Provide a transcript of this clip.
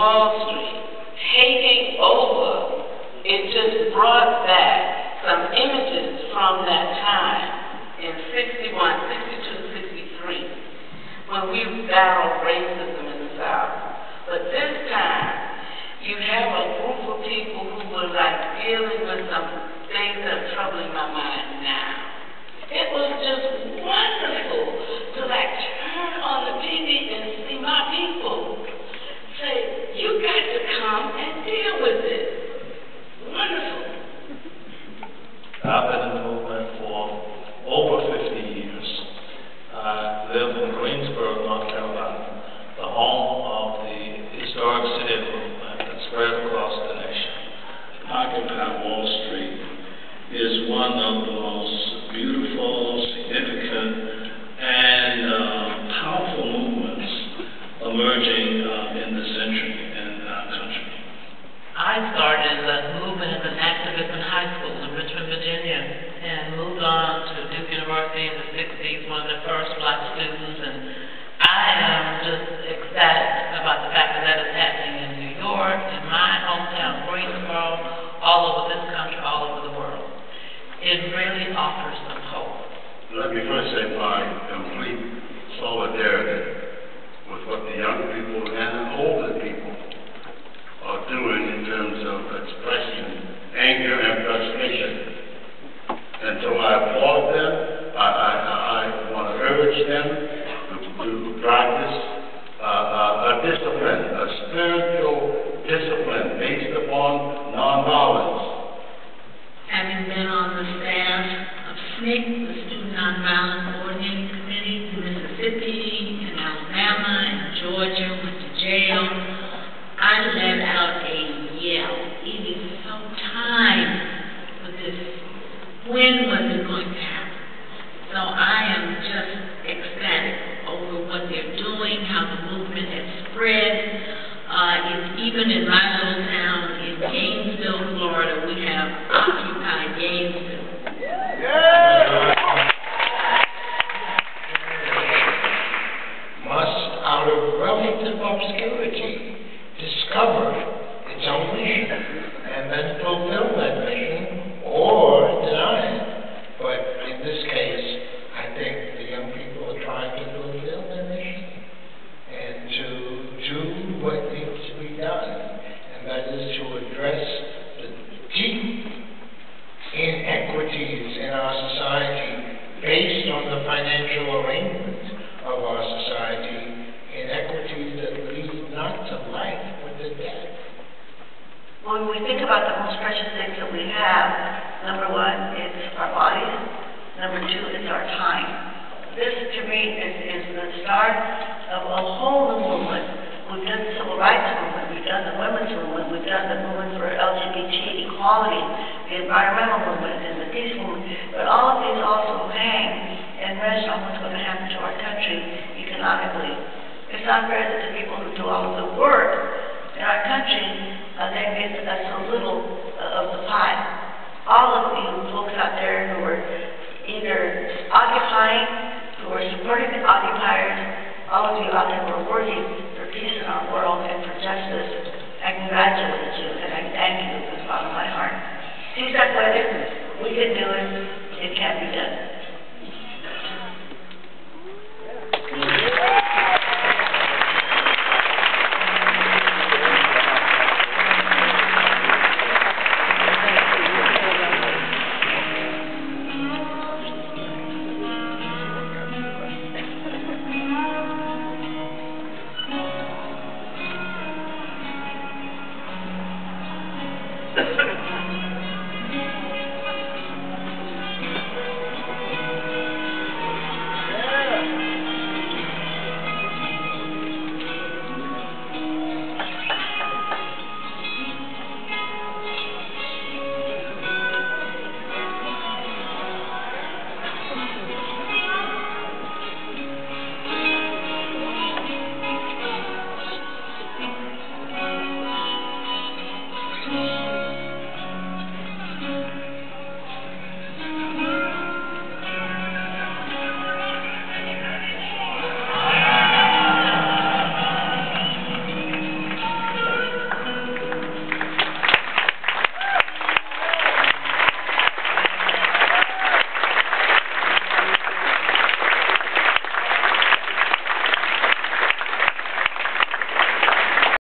Wall Street, taking over, it just brought back some images from that time in 61, 62, 63, when we battled racism in the South. But this time, you have a group of people who were like dealing with some things that are troubling my mind now. It was just wonderful to like turn on the TV and see my people say, you got to come and deal with it. Wonderful. I've been in the movement for over 50 years. I live in Greensboro, North Carolina, the home of the historic city movement that spread across the nation. Occupy Wall Street is one of the most beautiful, significant, and powerful movements emerging in this century in our country. I started the movement as an activist in high school in Richmond, Virginia, and moved on to Duke University in the 60s, one of the first black students, and I am just ecstatic about the fact that that is happening in New York, in my hometown, Greensboro, all over this country, all over the world. It really offers some hope. Let me first say my complete solidarity with what the young people and older people are doing in terms of expressing anger and frustration. And so I applaud them. I want to urge them to practice a discipline, a spiritual discipline based upon nonviolence. Having been on the staff of SNCC, the Student Nonviolent Coordinating Committee, in Mississippi, in Alabama, in Georgia, went to jail, I let out a yell. It is so time for this. When was it going to happen? So I am just ecstatic over what they're doing, how the movement has spread. Even in my little town in Gainesville, Florida, we have Occupy Gainesville. Must, out of relative obscurity, discover its own mission and then fulfill that mission or deny it. But in this case, I think the young people are trying to fulfill their mission and to do what needs to be done, and that is to address the deep inequities in our society based on the financial arrangements of our society, inequities that lead not to life but to death. When we think about the most precious things that we have, number one, it's our bodies. Number two, it's our time. This, to me, is the start of a whole new movement. We've done the civil rights movement, we've done the women's movement, we've done the movement for LGBT equality, the environmental movement, and the peace movement. But all of these also hang and rest on what's going to happen to our country economically. It's not fair that the people who do all of the work in our country, they get us a little of the pie. All of you folks out there who are either occupying, who are supporting the occupiers, all of you out there who are working for peace in our world and for justice, I congratulate you and I thank you from the bottom of my heart. Si se puede, we can do it, it can be done.